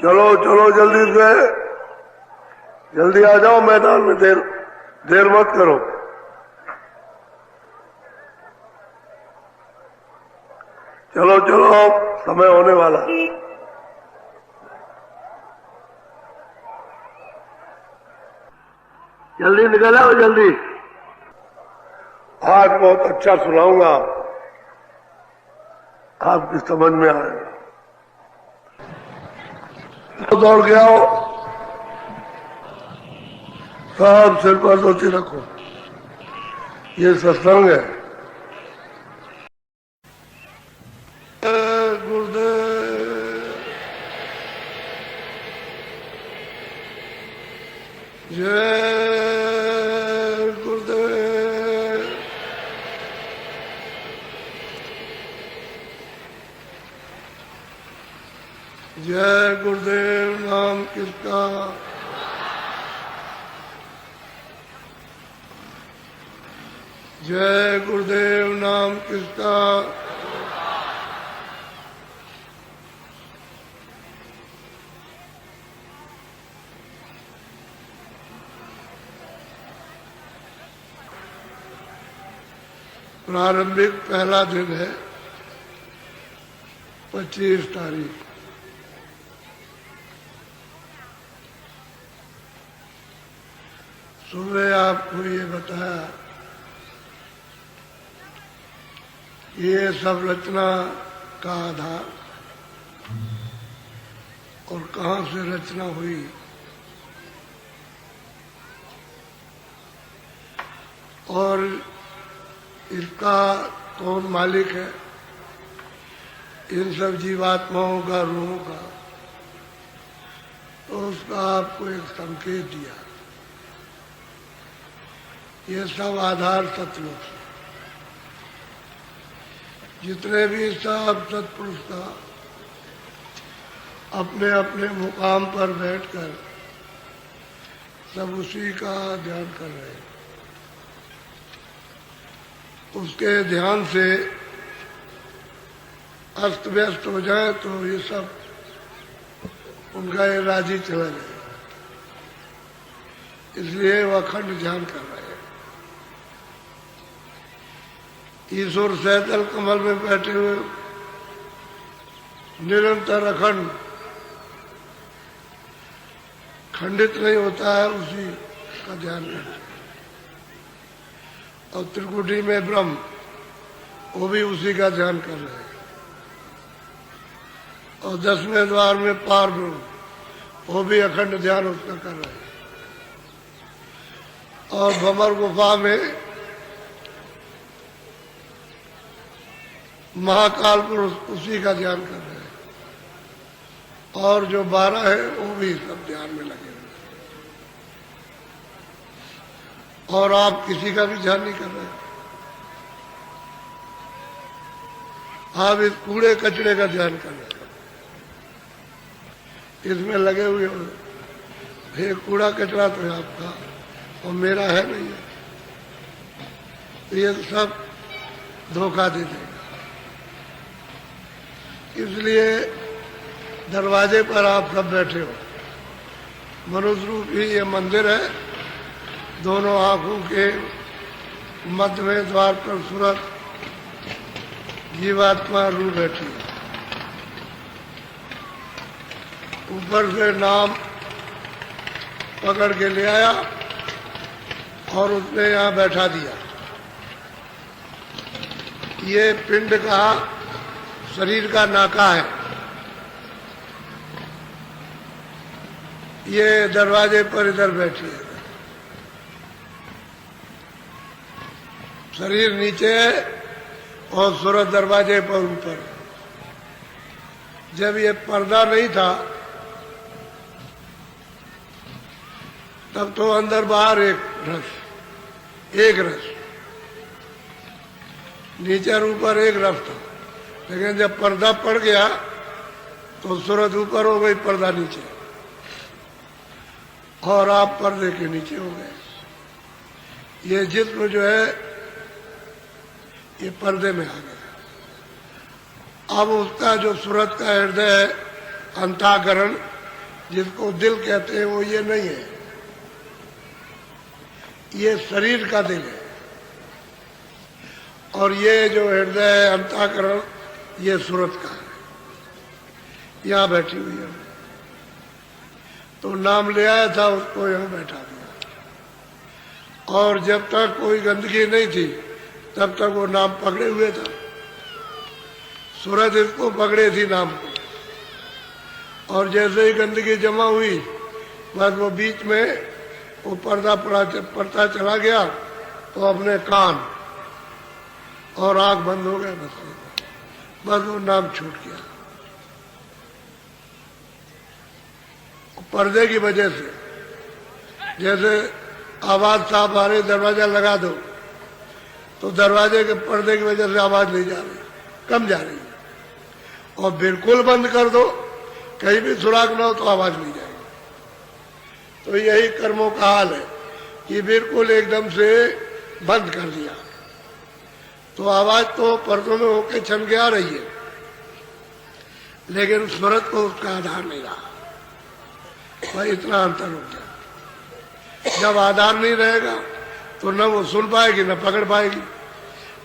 चलो चलो जल्दी से, जल्दी आ जाओ मैदान में, देर मत करो। चलो चलो, समय होने वाला है। जल्दी निकल आओ जल्दी। आज बहुत अच्छा सुनाऊंगा, आपकी समझ में आएगा। दौड़ के आओ, सब सिर पर धोती रखो, ये सत्संग है। गुरुदेव जय गुरुदेव, जय गुरुदेव। नाम किसका? जय गुरुदेव। नाम किसका? प्रारंभिक पहला दिन है 25 तारीख। सुबह आपको ये बताया ये सब रचना का आधार और कहाँ से रचना हुई, और इसका कौन मालिक है, इन सब जीवात्माओं का, रूहों का, तो उसका आपको एक संकेत दिया। ये सब आधार सतलोक से, जितने भी सब सत्पुरुष का अपने अपने मुकाम पर बैठकर सब उसी का ध्यान कर रहे हैं। उसके ध्यान से अस्त व्यस्त हो जाए तो ये सब उनका ये राजी चला जाए, इसलिए वह अखंड ध्यान कर रहे हैं। ईश्वर सहतल कमल में बैठे हुए निरंतर अखंड खंडित नहीं होता है, उसी का ध्यान करते हैं। और त्रिकुटी में ब्रह्म, वो भी उसी का ध्यान कर रहे हैं। और 10वें द्वार में पार ब्रह्म, वो भी अखंड ध्यान उसका कर रहे हैं। और भंवर गुफा में महाकाल पुरुष उसी का ध्यान कर रहे हैं। और जो 12 है वो भी सब ध्यान में लगे हुए हैं। और आप किसी का भी ध्यान नहीं कर रहे, आप इस कूड़े कचरे का ध्यान कर रहे हैं, इसमें लगे हुए हो। ये कूड़ा कचरा तो है आपका और मेरा है नहीं है, तो ये सब धोखा दे देगा। इसलिए दरवाजे पर आप सब बैठे हो। मनुष्य रूप ही ये मंदिर है, दोनों आंखों के मध्य में द्वार पर सूरत जीवात्मा रू बैठी है। ऊपर से नाम पकड़ के ले आया और उसने यहाँ बैठा दिया। ये पिंड का, शरीर का नाका है। ये दरवाजे पर इधर बैठी है, शरीर नीचे है और सूरत दरवाजे पर ऊपर। जब ये पर्दा नहीं था तब तो अंदर बाहर एक रस, नीचे और ऊपर एक रस था। लेकिन जब पर्दा पड़ गया तो सूरत ऊपर हो गई, पर्दा नीचे, और आप पर्दे के नीचे हो गए। ये जिस्म जो है ये पर्दे में आ गया। अब उसका जो सूरत का हृदय है, अंतःकरण, जिसको दिल कहते हैं वो ये नहीं है, ये शरीर का दिल है। और ये जो हृदय अंतःकरण ये सूरत का है। यहाँ बैठी हुई है, तो नाम ले आया था, उसको यहाँ बैठा दिया। और जब तक कोई गंदगी नहीं थी तब तक वो नाम पकड़े हुए था। सूरत इसको पकड़े थी नाम को, और जैसे ही गंदगी जमा हुई बस वो बीच में वो पर्दा पड़ता चला गया, तो अपने कान और आंख बंद हो गए, बस वो नाम छूट गया पर्दे की वजह से। जैसे आवाज साफ आ रही, दरवाजा लगा दो तो दरवाजे के पर्दे की वजह से आवाज नहीं जा रही, कम जा रही है। और बिल्कुल बंद कर दो, कहीं भी सुराग ना हो तो आवाज नहीं जाएगी। तो यही कर्मों का हाल है कि बिल्कुल एकदम से बंद कर दिया तो आवाज तो पर्दों में होके छन के आ रही है, लेकिन सूरत को उसका आधार नहीं रहा। भाई इतना अंतर हो गया। जब आधार नहीं रहेगा तो न वो सुन पाएगी, न पकड़ पाएगी,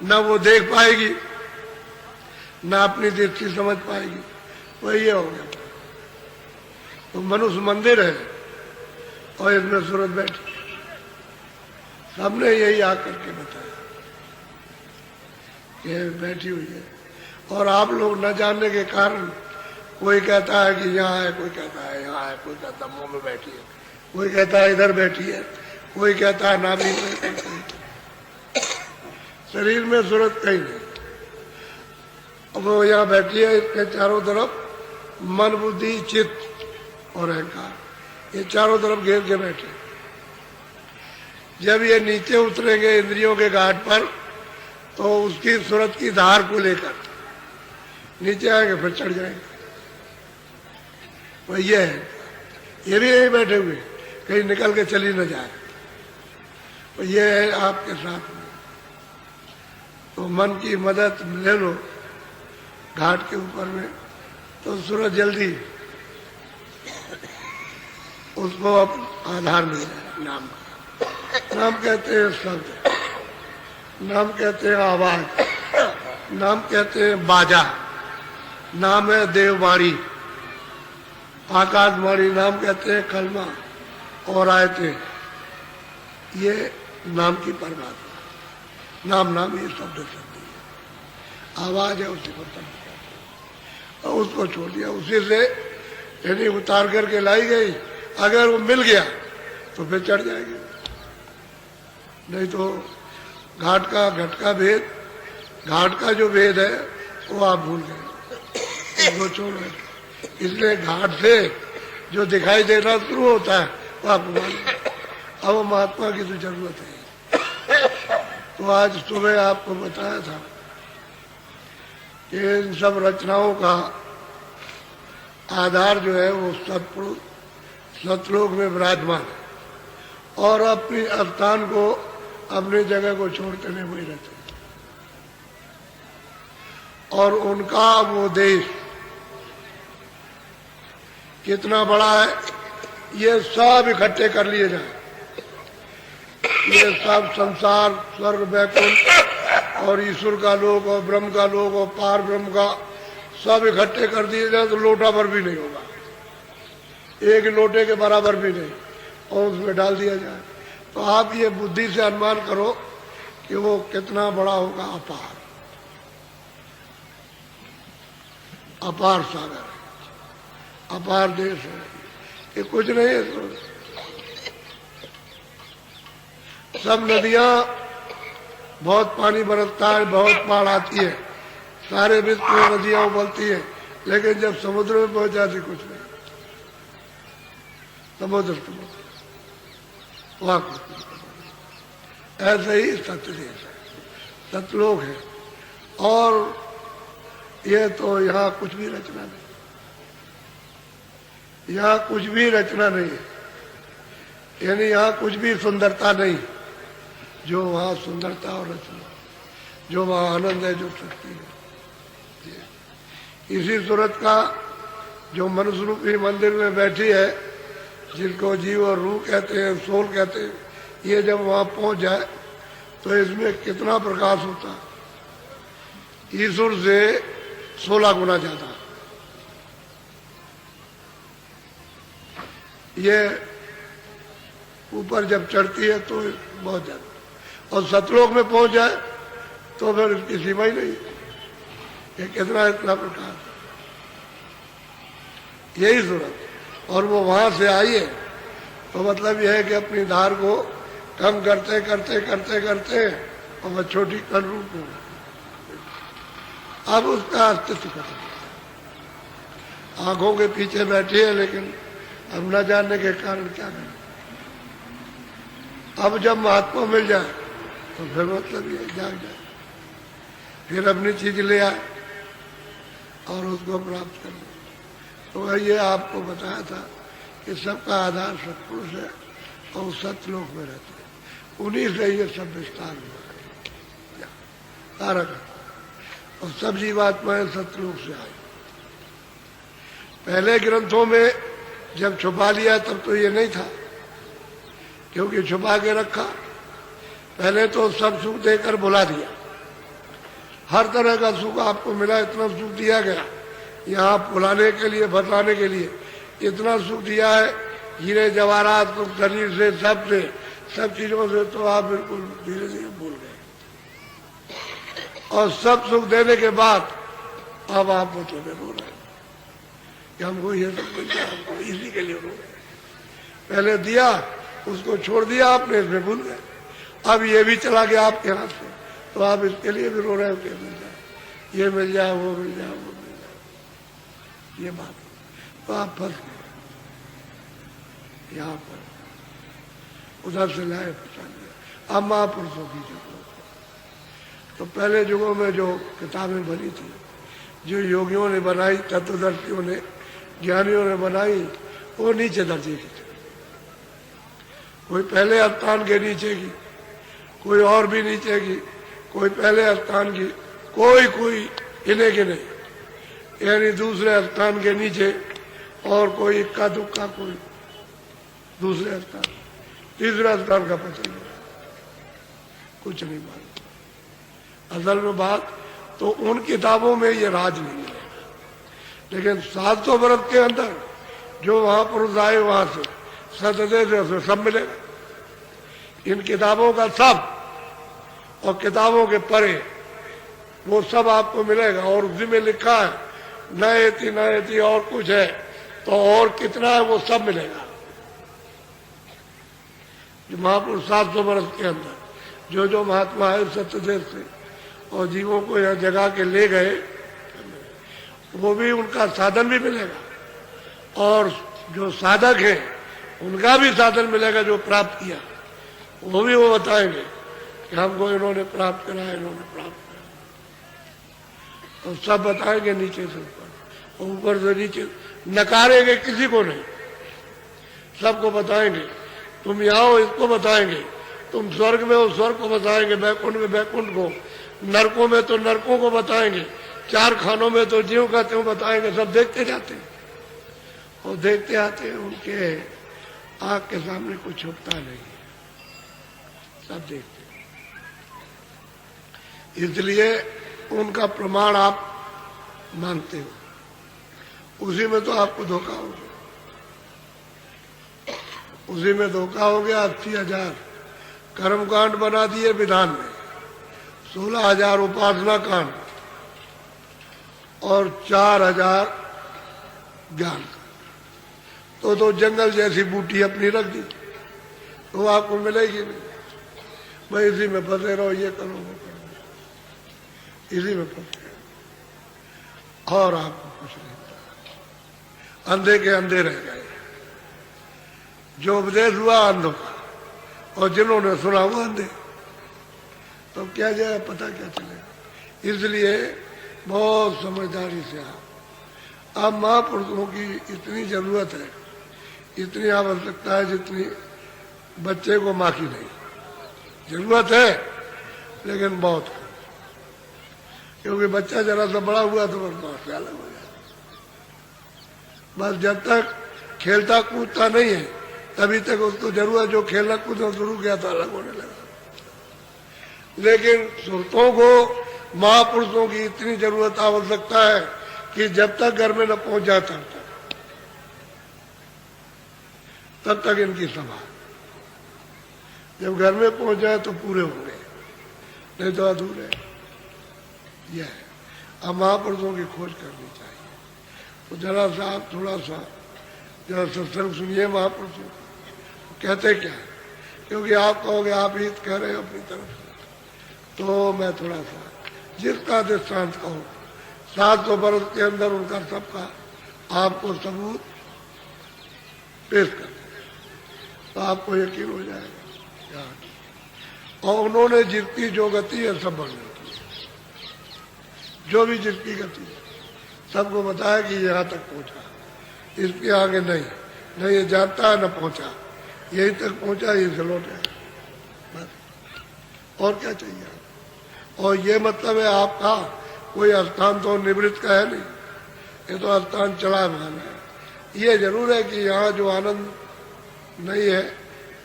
न वो देख पाएगी, न अपनी दृष्टि समझ पाएगी। वही ये हो गया। तो मनुष्य मंदिर है और इसमें सूरत बैठी। सबने यही आकर के बताया कि बैठी हुई है। और आप लोग न जानने के कारण कोई कहता है कि यहाँ है, कोई कहता है यहाँ है, कोई कहता है मुंह में बैठी है, कोई कहता है इधर बैठी है, कोई कहता है नाभि में। शरीर में सूरत कहीं नहीं। अब वो यहाँ बैठी है, इसके चारों तरफ मन बुद्धि चित्त और अहंकार ये चारों तरफ घेर के बैठे। जब ये नीचे उतरेंगे इंद्रियों के घाट पर तो उसकी सूरत की धार को लेकर नीचे आएंगे, फिर चढ़ जाएंगे। वह ये है, ये भी यही बैठे हुए, कहीं निकल के चली न जाए। तो ये है आपके साथ में। तो मन की मदद ले लो घाट के ऊपर में, तो सूरज जल्दी उसको अब आधार मिल जाए। नाम का नाम कहते हैं शब्द, नाम कहते हैं आवाज, नाम कहते हैं बाजा, नाम है देववाणी, आकाशवाणी, नाम कहते हैं कलमा और आयते। ये नाम की परमात्मा। नाम नाम ये शब्द शक्ति है, आवाज है, उसी को तब और उसको छोड़ दिया। उसी से यानी उतार करके लाई गई। अगर वो मिल गया तो फिर चढ़ जाएगी, नहीं तो घाट का घट का भेद, घाट का जो भेद है वो आप भूल गए, वो छोड़ो। इसलिए घाट से जो दिखाई देना शुरू होता है वो आपको मालूम। अब महात्मा की तो जरूरत है। तो आज सुबह आपको बताया था कि इन सब रचनाओं का आधार जो है वो सतपुरुष सतलोक में विराजमान है और अपनी स्थान को, अपनी जगह को छोड़ते नहीं वही रहते। और उनका वो देश कितना बड़ा है, ये सब इकट्ठे कर लिए जाए। ये सब संसार, स्वर्ग, वैकुंठ और ईश्वर का लोक और ब्रह्म का लोक और पार ब्रह्म का सब इकट्ठे कर दिए जाए तो लोटा भर भी नहीं होगा, एक लोटे के बराबर भी नहीं, और उसमें डाल दिया जाए तो आप ये बुद्धि से अनुमान करो कि वो कितना बड़ा होगा। अपार अपार सागर है, अपार देश है, ये कुछ नहीं है। तो सब नदियां, बहुत पानी बरसता है, बहुत बाढ़ आती है, सारे विश्व में नदियां उबलती है, लेकिन जब समुद्र में पहुंच जाती कुछ नहीं। समुद्र वहां कुछ नहीं। ऐसे ही सत्य देश है, सतलोक है। और ये तो यहाँ कुछ भी रचना नहीं, यहाँ कुछ भी रचना नहीं है, यानी यहाँ कुछ भी सुंदरता नहीं। जो वहाँ सुंदरता और रचना, जो वहाँ आनंद है, जो शक्ति है, इसी सूरत का जो मनुष्य रूपी मंदिर में बैठी है, जिनको जीव और रूह कहते हैं, सोल कहते हैं, ये जब वहां पहुंच जाए तो इसमें कितना प्रकाश होता है, ईश्वर से 16 गुना ज्यादा। ये ऊपर जब चढ़ती है तो बहुत ज्यादा, और सतलोक में पहुंच जाए तो फिर इसकी सीमा ही नहीं। ये कितना इतना प्रकाश, यही सूरत। और वो वहां से आई है तो मतलब यह है कि अपनी धार को कम करते करते करते करते और वह छोटी कण रूप हो, अब उसका अस्तित्व खत्म। आंखों के पीछे बैठी है, लेकिन अब न जानने के कारण क्या करें। अब जब महात्मा मिल जाए तो फिर मतलब ये जाग जाए, फिर अपनी चीज ले आए और उसको प्राप्त कर ले। तो ये आपको बताया था कि सबका आधार सत्पुरुष है और सतलोक में रहते हैं, उन्हीं से ये सब विस्तार हुआ तारक। और सब जीवात्माएं सतलोक से आई। पहले ग्रंथों में जब छुपा लिया तब तो ये नहीं था, क्योंकि छुपा के रखा। पहले तो सब सुख देकर बुला दिया, हर तरह का सुख आपको मिला, इतना सुख दिया गया यहाँ बुलाने के लिए, बतलाने के लिए इतना सुख दिया है, हीरे जवाहरात सुख शरीर से, सब चीजों से तो आप बिल्कुल धीरे धीरे भूल गए। और सब सुख देने के बाद अब आप मतलब रो रहे हैं कि हमको ये सब मिल गया, हमको इसी के लिए रो रहे। पहले दिया, उसको छोड़ दिया आपने, इसमें भूल गए। अब ये भी चला गया आपके हाथ से, तो आप इसके लिए भी रो रहे हो कि मिल जाए, ये मिल जाए, वो मिल जाए, वो मिल जाए, ये बात। तो आप फंस गए यहाँ पर, उधर से लाए फंसा दिया। अब महापुरुषों की जरूरत है। तो पहले युगों में जो किताबें बनी थी, जो योगियों ने बनाई, तत्वदर्शियों ने, ज्ञानियों ने बनाई, वो नीचे दर्जे की थी। कोई पहले स्थान के नीचे की, कोई और भी नीचे की, कोई पहले स्थान की, कोई इन्हें के नहीं, यानी दूसरे स्थान के नीचे, और कोई इक्का दुक्का, कोई दूसरे स्थान, तीसरा स्थान का पता नहीं, कुछ नहीं मालूम। असल में बात तो उन किताबों में ये राज नहीं मिलेगा, लेकिन 700 वर्ष के अंदर जो महापुरुष आए वहां से सतदेव से सब मिलेगा। इन किताबों का सब और किताबों के परे वो सब आपको मिलेगा। और उसी में लिखा है नयति और कुछ है, तो और कितना है वो सब मिलेगा। जो महापुरुष 700 वर्ष के अंदर जो महात्मा है सत्यदेव से और जीवों को यह जगा के ले गए, वो भी उनका साधन भी मिलेगा, और जो साधक है उनका भी साधन मिलेगा, जो प्राप्त किया वो भी वो बताएंगे कि हमको इन्होंने प्राप्त करा, इन्होंने प्राप्त करा, और सब बताएंगे नीचे से ऊपर, ऊपर से नीचे, नकारेंगे किसी को नहीं, सबको बताएंगे। तुम यहाँ हो इसको बताएंगे, तुम स्वर्ग में हो स्वर्ग को बताएंगे, बैकुंठ में बैकुंठ को, नरकों में तो नरकों को बताएंगे, 4 खानों में तो ज्यों का त्यों बताएंगे। सब देखते जाते हैं और देखते आते हैं, उनके आंख के सामने कुछ छुपता नहीं है, सब देखते हैं। इसलिए उनका प्रमाण आप मानते हो, उसी में तो आपको धोखा हो गया, उसी में धोखा हो गया। 80,000 कर्मकांड बना दिए विधान में, 16,000 उपासना कांड और 4,000 ज्ञान का। तो जंगल जैसी बूटी अपनी रख दी, तो आपको मिलेगी नहीं। भाई इसी में फंसे रहो, ये करो वो करो, इसी में फंसे और आपको कुछ नहीं, अंधे के अंधे रह गए। जो उपदेश हुआ अंधों का, और जिन्होंने सुना वो अंधे, तो क्या जाए, पता क्या चलेगा। इसलिए बहुत समझदारी से अब महापुरुषों की इतनी जरूरत है, इतनी आवश्यकता है जितनी बच्चे को माँ की नहीं। जरूरत है लेकिन बहुत कम, क्योंकि बच्चा जरा सा बड़ा हुआ तो माँ से अलग हो जाए। बस जब तक खेलता कूदता नहीं है तभी तक उसको जरूरत, जो खेलना कूदना शुरू किया था अलग होने लगा। लेकिन सुरतों को महापुरुषों की इतनी जरूरत आवश्यकता है कि जब तक घर में न पहुंच जाता तब तक इनकी सभा, जब घर में पहुंच जाए तो पूरे होंगे, नहीं तो अधूरे। यह है, अब महापुरुषों की खोज करनी चाहिए। तो जरा सा आप थोड़ा सा जरा सत्संग सुनिए महापुरुषों को कहते क्या है, क्योंकि आप कहोगे आप हित कह रहे हो अपनी तरफ से, तो मैं थोड़ा सा जिसका दृष्टांत कहूँ 700 वर्ष के अंदर उनका सबका आपको सबूत पेश कर तो आपको यकीन हो जाएगा। और उन्होंने जिसकी जो गति है सब वर्णन की, जो भी जिसकी गति है सबको बताया कि यहाँ तक पहुँचा, इसके आगे नहीं, न ये जानता है न पहुँचा, यही तक पहुँचा, यही से लौटा बस। और क्या चाहिए? और ये मतलब है आपका कोई स्थान तो निवृत्त का है नहीं, ये तो स्थान चला माना है। ये जरूर है कि यहाँ जो आनंद नहीं है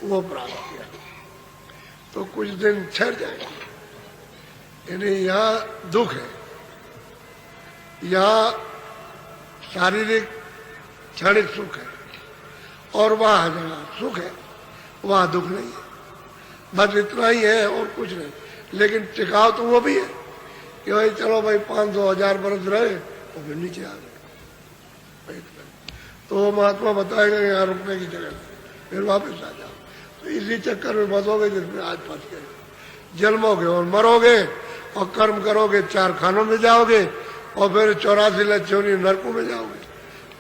वो प्राप्त किया तो कुछ दिन ठहर जाएगा, यानी यहाँ दुख है, यहाँ शारीरिक क्षणिक सुख है, और वहाँ जहाँ सुख है वहाँ दुख नहीं है, बस इतना ही है और कुछ नहीं। लेकिन टिकाव तो वो भी है कि भाई चलो भाई 500-1000 बरस रहे और फिर नीचे आ गए, तो महात्मा बताएगा यहाँ रुकने की जगह फिर वापस आ जाओ। तो इसी चक्कर में बसोगे जिसमें आज फंस गए, जन्मोगे और मरोगे और कर्म करोगे, 4 खानों में जाओगे और फिर 84 लक्षोनी नरकों में जाओगे,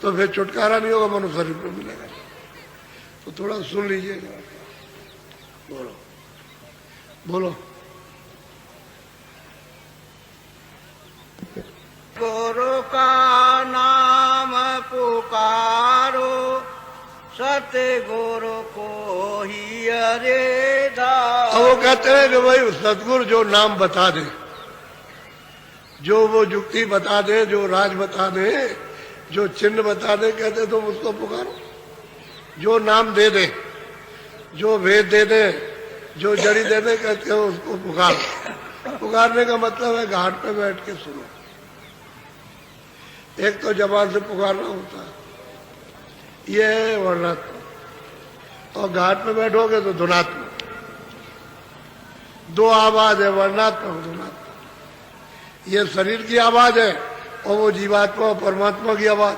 तो फिर छुटकारा नहीं होगा, मनुष्य शरीर में मिलेगा। तो थोड़ा सुन लीजिए, बोलो बोलो। गुरु का नाम पुकारो, सतगुरु को ही अरे दारो। अब वो कहते हैं कि भाई सतगुरु जो नाम बता दे, जो वो युक्ति बता दे, जो राज बता दे, जो चिन्ह बता दे, कहते तुम उसको पुकारो। जो नाम दे दे, जो वेद दे दे, जो जड़ी दे दे, कहते हो उसको पुकारो। पुकारने का मतलब है घाट पे बैठ के सुनो। एक तो जबान से पुकारना होता है, ये है वर्णात्मक, और घाट पे बैठोगे तो धुनात्मक। 2 आवाज है, वर्णात्मक धुनात्मक। ये शरीर की आवाज है और वो जीवात्मा और परमात्मा की आवाज।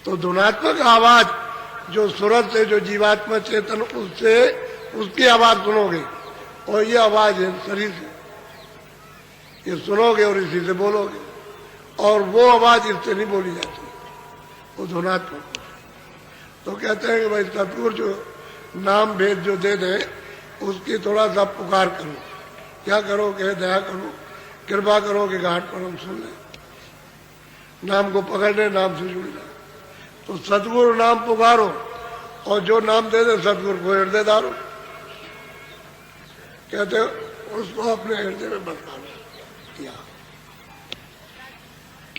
तो धुनात्मक आवाज जो सूरत से, जो जीवात्मा चेतन, उससे उसकी आवाज सुनोगे, और ये आवाज है शरीर से, ये सुनोगे और इसी से बोलोगे, और वो आवाज इससे नहीं बोली जाती, वो धुनात्मक। तो कहते हैं कि भाई सतगुरु जो नाम भेद जो दे दे, उसकी थोड़ा सा पुकार करो। क्या करो कि दया करो, कृपा करो कि घाट पर हम सुन लें, नाम को पकड़ ले, नाम से जुड़ जाए। तो सतगुरु नाम पुकारो, और जो नाम दे दे सतगुरु को हृदय धारो। कहते उसको अपने हृदय में बसा लो।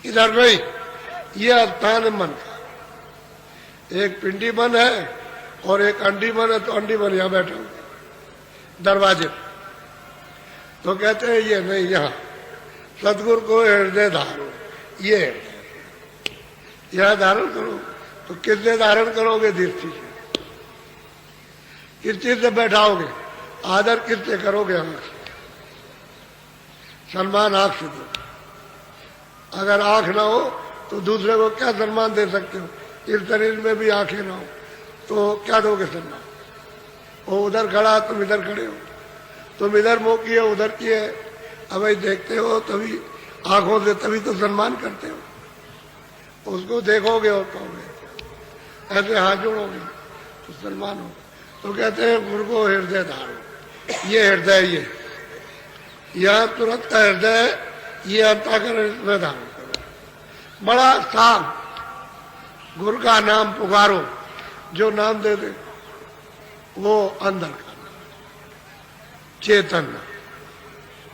इधर नहीं, ये स्थान है मन का। एक पिंडी मन है और एक अंडी मन है, तो अंडी मन यहां बैठा हूं दरवाजे। तो कहते हैं ये नहीं, यहाँ सतगुरु को हृदय धारो, ये यह धारण करो। तो किससे धारण करोगे? दृष्टि से। किस चीज से बैठाओगे? आदर किससे करोगे? आंख से। सम्मान आंख से दो। अगर आंख ना हो तो दूसरे को क्या सम्मान दे सकते हो? इस शरीर में भी आंखें ना हो तो क्या दोगे सम्मान? वो उधर खड़ा, तुम इधर खड़े हो, तुम इधर मुंह किए, उधर किए, अब भाई देखते हो तभी आंखों से, तभी तो सम्मान करते हो। उसको देखोगे और कहोगे, ऐसे हाथ जोड़ोगे तो सम्मान होगा। तो कहते हैं गुरु को हृदय धारो। ये हृदय, ये यह तुरंत का हृदय, ये अंताकरण हृदय धारण करो। बड़ा साफ गुरु का नाम पुकारो। जो नाम दे दे वो अंदर का चेतन,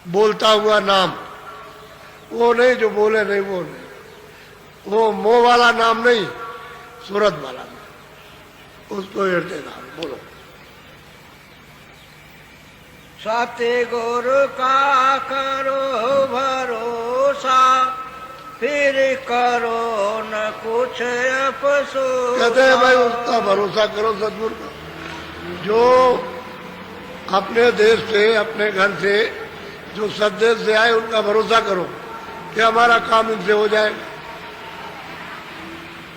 बोलता हुआ नाम, वो नहीं जो बोले नहीं, वो नहीं। वो मोह वाला नाम नहीं, सूरत वाला नाम, उसको हृदय नाम बोलो। सतगुरु का करो भरोसा, फिर करो न कुछ अफसोस। कहते हैं भाई उसका भरोसा करो सतगुरु का, जो अपने देश से, अपने घर से, जो सदेश से आए उनका भरोसा करो कि हमारा काम इनसे हो जाएगा।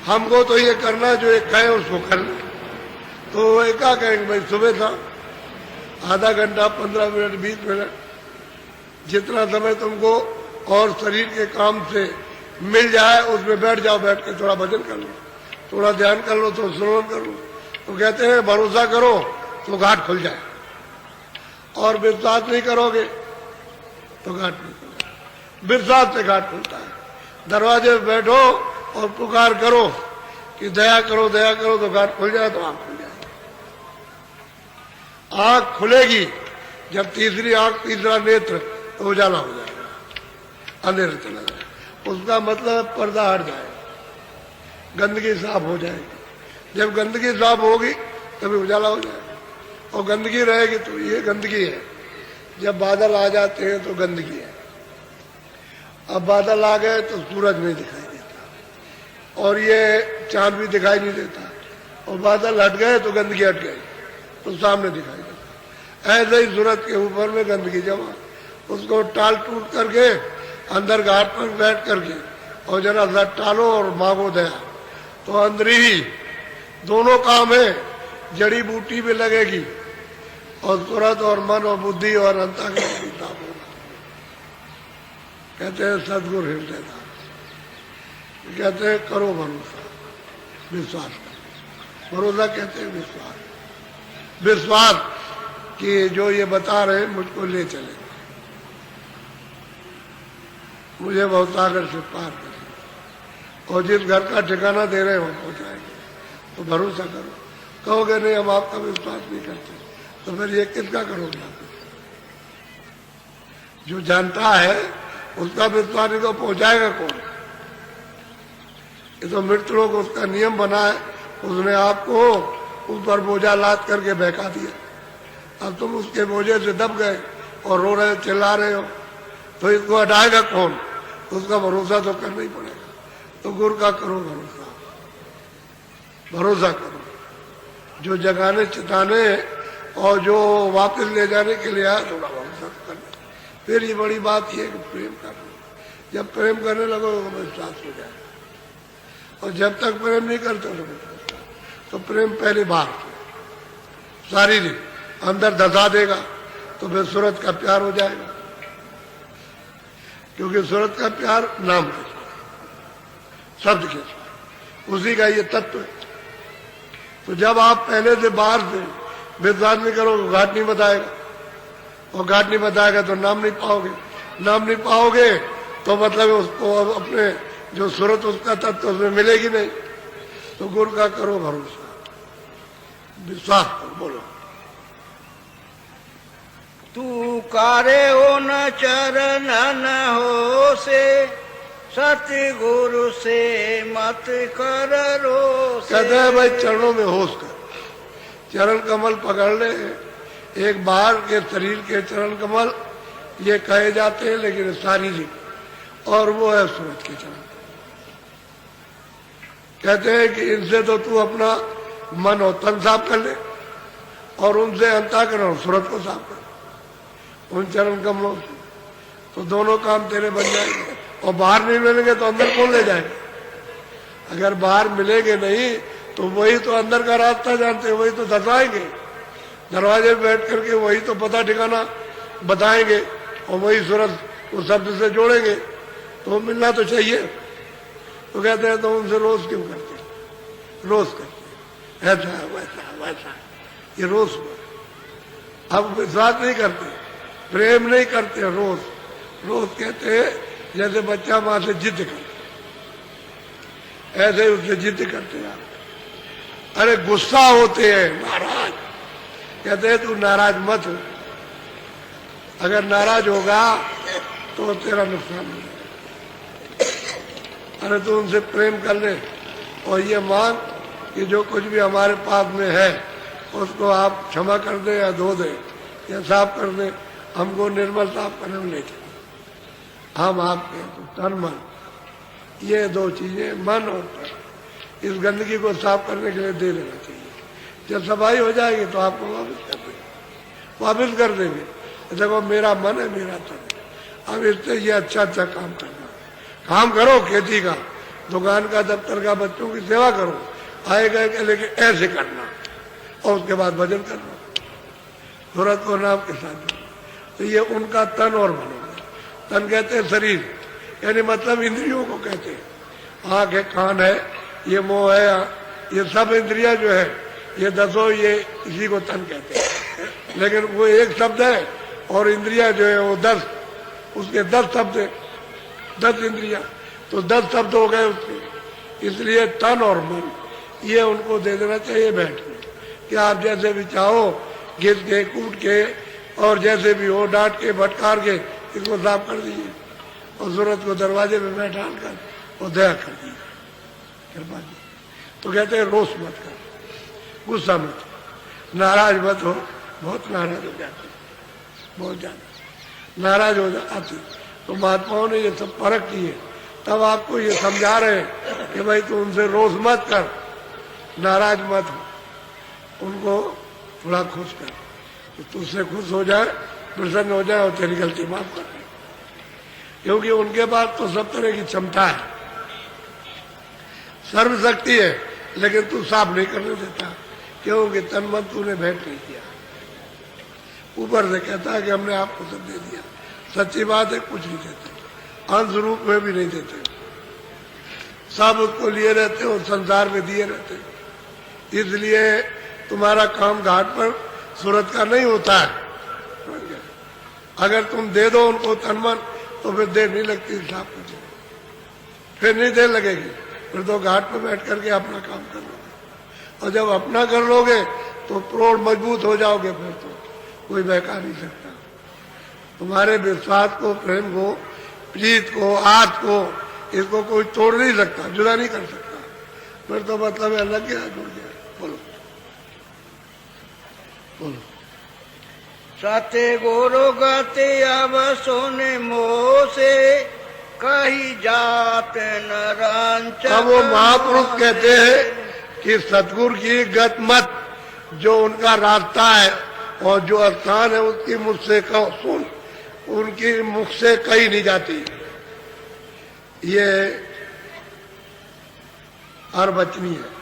हमको तो ये करना है, जो एक कहे उसको करना। तो वो क्या कहेंगे भाई, सुबह था आधा घंटा, 15 मिनट, 20 मिनट, जितना समय तुमको और शरीर के काम से मिल जाए उसमें बैठ जाओ, बैठ के थोड़ा भजन कर लो, थोड़ा ध्यान कर लो, तो श्रवण कर लो। तो कहते हैं भरोसा करो तो घाट खुल जाए, और विश्वास नहीं करोगे तो घाट नहीं खुलेगा। विश्वास से घाट खुलता है। दरवाजे पे बैठो और पुकार करो कि दया करो, दया करो, तो घाट खुल जाए, तो आंख खुल जाए। आंख खुलेगी जब तीसरी आंख, तीसरा नेत्र, तो उजाला हो जाएगा, अंधेरा चला जाए। उसका मतलब पर्दा हट जाएगा, गंदगी साफ हो जाएगी। जब गंदगी साफ होगी तभी उजाला हो जाएगा, और गंदगी रहेगी तो ये गंदगी है। जब बादल आ जाते हैं तो गंदगी है। अब बादल आ गए तो सूरज नहीं दिखाई देता, और ये चांद भी दिखाई नहीं देता, और बादल हट गए तो गंदगी हट गई, तो सामने दिखाई देता। ऐसे ही सूरज के ऊपर में गंदगी जमा, उसको टाल टूट करके अंदर घाट पर बैठ करके और जरा सा टालो और मांगो दया, तो अंदर ही दोनों काम है। जड़ी बूटी भी लगेगी, और सूरत और मन और बुद्धि और अंतःकरण भी साफ होगा। कहते हैं सदगुरु हृदय दान। कहते हैं करो भरोसा, विश्वास करो। भरोसा कहते हैं विश्वास। विश्वास कि जो ये बता रहे हैं मुझको ले चले, मुझे बहुत सागर से पार करें, और जिस घर का ठिकाना दे रहे हो पहुंचाएंगे। तो भरोसा करो। कहोगे नहीं हम आपका विश्वास नहीं करते, तो फिर ये किसका करोगे आप? जो जानता है उसका विश्वास नहीं तो पहुंचाएगा कौन? ये तो मृत्यु को उसका नियम बना है, उसने आपको ऊपर बोझा लाद करके बहका दिया। अब तुम उसके बोझे से दब गए और रो रहे, चिल्ला रहे हो, तो इसको हटाएगा कौन? उसका भरोसा तो करना ही पड़ेगा। तो गुरु का करो भरोसा, भरोसा करो। जो जगाने, चिताने और जो वापस ले जाने के लिए आया, थोड़ा भरोसा करना। फिर ये बड़ी बात ये कि प्रेम करना। जब प्रेम करने लगो तो विश्वास हो जाएगा, और जब तक प्रेम नहीं करते तो प्रेम पहले बाहर शारीरिक अंदर धसा देगा, तो फिर सूरत का प्यार हो जाएगा। क्योंकि सूरत का प्यार नाम के साथ, शब्द के साथ, उसी का ये तत्व है। तो जब आप पहले से बाहर से विश्वास नहीं करोगे, घाट नहीं बताएगा, और घाट नहीं बताएगा तो नाम नहीं पाओगे। नाम नहीं पाओगे तो मतलब उसको अपने जो सूरत उसका तत्व उसमें मिलेगी नहीं। तो गुरु का करो भरोसा, विश्वास करो। बोलो तू करे हो न चरणन हो से, सतगुरु से मत कर रोसे। कहते हैं भाई चरणों में होश कर, चरण कमल पकड़ ले। एक बाहर के शरीर के चरण कमल ये कहे जाते हैं, लेकिन शारीरिक, और वो है सूरत के चरण। कहते हैं कि इनसे तो तू अपना मन और तन साफ कर ले, और उनसे अंतःकरण और सूरत को साफ कर, उन चरण कमलों से, तो दोनों काम तेरे बन जाएंगे। और बाहर नहीं मिलेंगे तो अंदर कौन ले जाएगा? अगर बाहर मिलेंगे नहीं तो वही तो अंदर का रास्ता जानते हैं, वही तो दर्शाएंगे। दरवाजे पे बैठ करके वही तो पता ठिकाना बताएंगे, और वही सूरत उस शब्द से जोड़ेंगे, तो मिलना तो चाहिए। तो कहते हैं तो उनसे रोज क्यों करते? रोज करते, ऐसा वैसा वैसा, ये रोज हुआ। अब विश्वास नहीं करते, प्रेम नहीं करते, रोज रोज कहते हैं। जैसे बच्चा मां से जिद करते, ऐसे ही उससे जिद करते हैं। अरे गुस्सा होते हैं, नाराज, कहते हैं तू नाराज मत हो। अगर नाराज होगा तो तेरा नुकसान होगा। अरे तू उनसे प्रेम कर ले और ये मांग कि जो कुछ भी हमारे पास में है उसको आप क्षमा कर दे या धो दे या साफ कर दे, हमको निर्मल साफ करने में लेके हम आपके तो तन मन, ये दो चीजें मन और तन, इस गंदगी को साफ करने के लिए दे देना चाहिए। जब सफाई हो जाएगी तो आपको वापस कर देंगे। देखो मेरा मन है, मेरा तन है, अब इससे ये अच्छा अच्छा काम करना, काम करो, खेती का, दुकान का, दफ्तर का, बच्चों की सेवा करो, आएगा लेकिन ऐसे करना और उसके बाद भजन करना, सूरत को नाम के साथ। तो ये उनका तन और मन होगा। तन कहते हैं शरीर, यानी मतलब इंद्रियों को कहते हैं। आंख है, कान है, ये मुंह है, ये सब इंद्रिया जो है, ये दसों, ये इसी को तन कहते हैं। लेकिन वो एक शब्द है और इंद्रिया जो है वो 10, उसके 10 शब्द है, 10 इंद्रिया, तो 10 शब्द हो गए उसके। इसलिए तन और मन ये उनको दे देना चाहिए बैठ के, कि आप जैसे भी चाहो घिस के, कूट के और जैसे भी हो, डांट के, भटकार के इसको साफ कर दीजिए और सूरत को दरवाजे में बैठा कर और दया कर दीजिए, कृपा की। तो कहते हैं रोष मत कर, गुस्सा मत, नाराज मत हो। बहुत नाराज हो जाते, बहुत ज्यादा नाराज हो जाती। तो महात्माओं ने ये सब परख किए, तब आपको ये समझा रहे कि भाई तू उनसे रोष मत कर, नाराज मत हो, उनको थोड़ा खुश कर, तो तुझसे खुश हो जाए, प्रसन्न हो जाए और तेरी गलती माफ कर दे। क्योंकि उनके पास तो सब तरह की क्षमता है, सर्वशक्ति है, लेकिन तू साफ नहीं करने देता, क्योंकि तन मन तूने भेंट नहीं किया। ऊपर से कहता है कि हमने आपको सब दे दिया, सच्ची बात है कुछ नहीं देते, अंश रूप में भी नहीं देते, सब उसको लिए रहते और संसार में दिए रहते। इसलिए तुम्हारा काम घाट पर सूरत का नहीं होता है। अगर तुम दे दो उनको तन मन तो फिर देर नहीं लगती साफ करने, फिर नहीं देर लगेगी, फिर तो घाट पर बैठ करके अपना काम कर लोगे। और जब अपना कर लोगे तो प्रौढ़ मजबूत हो जाओगे, फिर तो कोई बहका नहीं सकता। तुम्हारे विश्वास को, प्रेम को, प्रीत को, आस को, इसको कोई तोड़ नहीं सकता, जुदा नहीं कर सकता। फिर तो मतलब है अलग गया, जुड़ गया। बोलो बोलो। सत्य गुरु गति अब सुन मोसे, कही जात नरांच। अब वो महापुरुष कहते हैं कि सतगुरु की गत मत, जो उनका रास्ता है और जो स्थान है उसकी मुझसे कहो सुन, उनकी मुख से कही नहीं जाती। ये अर्वचनी है।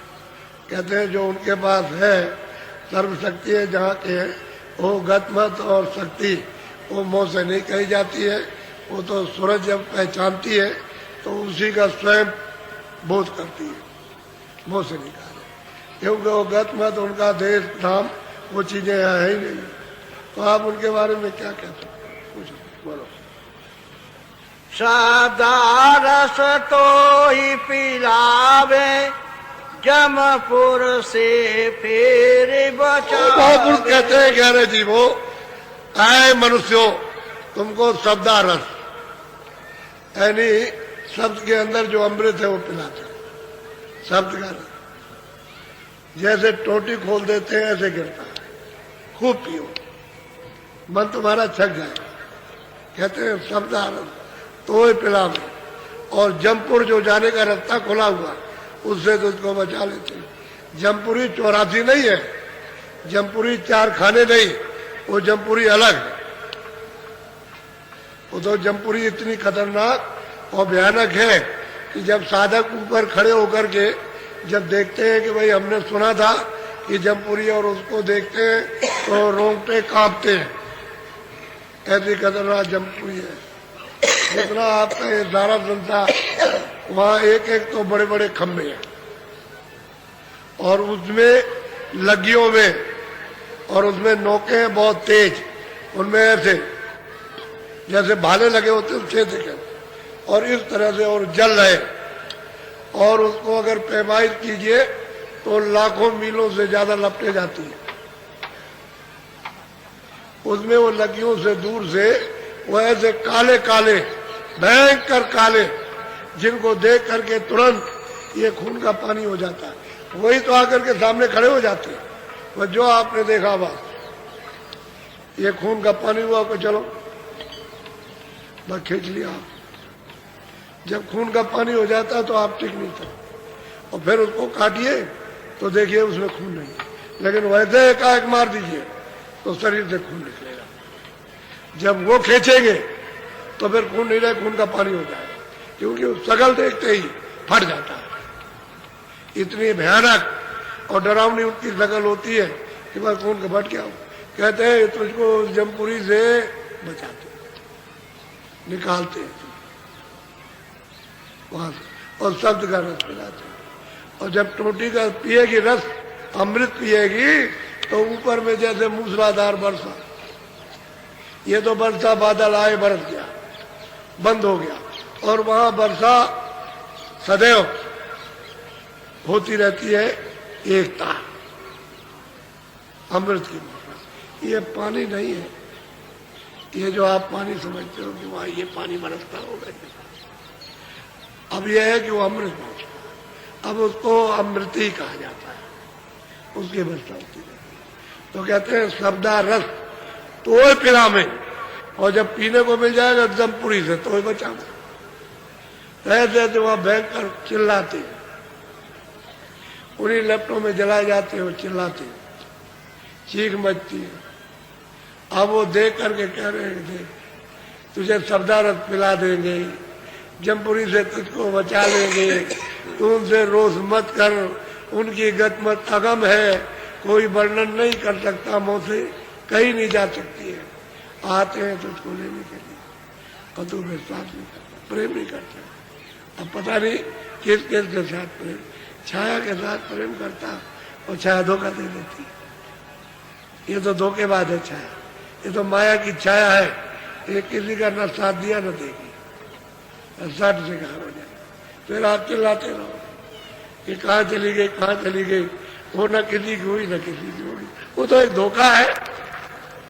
कहते हैं जो उनके पास है, सर्वशक्ति है जहाँ के है, वो गत मत और शक्ति वो मुंह से नहीं कही जाती है। वो तो सूरज जब पहचानती है तो उसी का स्वयं बोध करती है, मुंह से नहीं कहा, क्योंकि वो गत मत, उनका देश, नाम, वो चीजें है ही नहीं। तो आप उनके बारे में क्या कहते हैं, कुछ बोलो। सादारस तो ही पिलावे, जमपुर से फिर बचावे। महापुरुष कहते हैं कह रहे जीवो, आए मनुष्यों, तुमको शब्दारस यानी शब्द के अंदर जो अमृत है वो पिलाते हैं। शब्द का रस जैसे टोटी खोल देते हैं ऐसे गिरता है, खूब पियो, मन तुम्हारा छक जाएगा। कहते हैं शब्दारस तो ही पिलावे, और जमपुर जो जाने का रास्ता खुला हुआ उससे तुझको बचा लेते। जमपुरी 84 नहीं है, जमपुरी 4 खाने नहीं, वो जमपुरी अलग है। वो तो जमपुरी इतनी खतरनाक और भयानक है कि जब साधक ऊपर खड़े होकर के जब देखते हैं कि भाई हमने सुना था कि जमपुरी, और उसको देखते हैं तो रोंगटे कांपते हैं, ऐसी खतरनाक जमपुरी है। जितना आपका ये सारा संसार, वहाँ एक एक तो बड़े बड़े खंभे हैं और उसमें लगियों में, और उसमें नोके हैं बहुत तेज, उनमें ऐसे जैसे भाले लगे होते हैं थे, और इस तरह से और जल रहे, और उसको अगर पैमाइश कीजिए तो लाखों मीलों से ज्यादा लपटे जाती है। उसमें वो लगियों से दूर से वो ऐसे काले काले भयंकर काले जिनको देख करके तुरंत ये खून का पानी हो जाता है, वही तो आकर के सामने खड़े हो जाते हैं। वह जो आपने देखा बस ये खून का पानी हुआ को चलो बस खींच लिया आप। जब खून का पानी हो जाता है तो आप ठीक नहीं था, और फिर उसको काटिए तो देखिए उसमें खून नहीं है, लेकिन वैसे एकाएक मार दीजिए तो शरीर से खून निकलेगा। जब वो खींचेंगे तो फिर खून नहीं रहे, खून का पानी हो जाएगा, क्योंकि वो शकल देखते ही फट जाता है। इतनी भयानक और डरावनी उनकी शकल होती है कि मैं खून का फट गया हूं। कहते हैं तुझको जमपुरी से बचाते, निकालते हैं वहां से, और शब्द का रस पिलाते हैं। और जब टोटी का पिएगी रस, अमृत पिएगी, तो ऊपर में जैसे मूसलाधार वर्षा, ये तो वर्षा बादल आए बरस गया, बंद हो गया, और वहां वर्षा सदैव होती रहती है, एकता, अमृत की वर्षा। ये पानी नहीं है, ये जो आप पानी समझते हो कि वहां ये पानी बरसता होगा, अब यह है कि वो अमृत पहुंचा, अब उसको अमृत ही कहा जाता है, उसकी वर्षा होती है। तो कहते हैं शब्दा रस तो पिला में, और जब पीने को मिल जाएगा एकदम पूरी से तो बचा ऐसे वहां भयंकर चिल्लाते, उन्हीं लपटों में जलाए जाते हो, चिल्लाते, चीख मचती है। अब वो देख करके कह रहे थे तुझे शब्दा रस पिला देंगे, जमपुरी से तुझको बचा लेंगे, तू उनसे रोष मत कर, उनकी गतमत अगम है, कोई वर्णन नहीं कर सकता, मुंह से कहीं नहीं जा सकती है। आते हैं तुझको लेने के लिए और तू विश्वास नहीं करता, प्रेम नहीं करता। अब पता नहीं किस किस के साथ प्रेम, छाया के साथ प्रेम करता और छाया धोखा दे देती। ये तो धोखेबाज है छाया, ये तो माया की छाया है, ये किसी का न साथ दिया न देगी, सट से कहा हो जाए। फिर आप चिल्लाते रहो कि कहाँ चली गई, कहाँ चली गई, वो न किसी की हुई न किसी की होगी, वो तो एक धोखा है।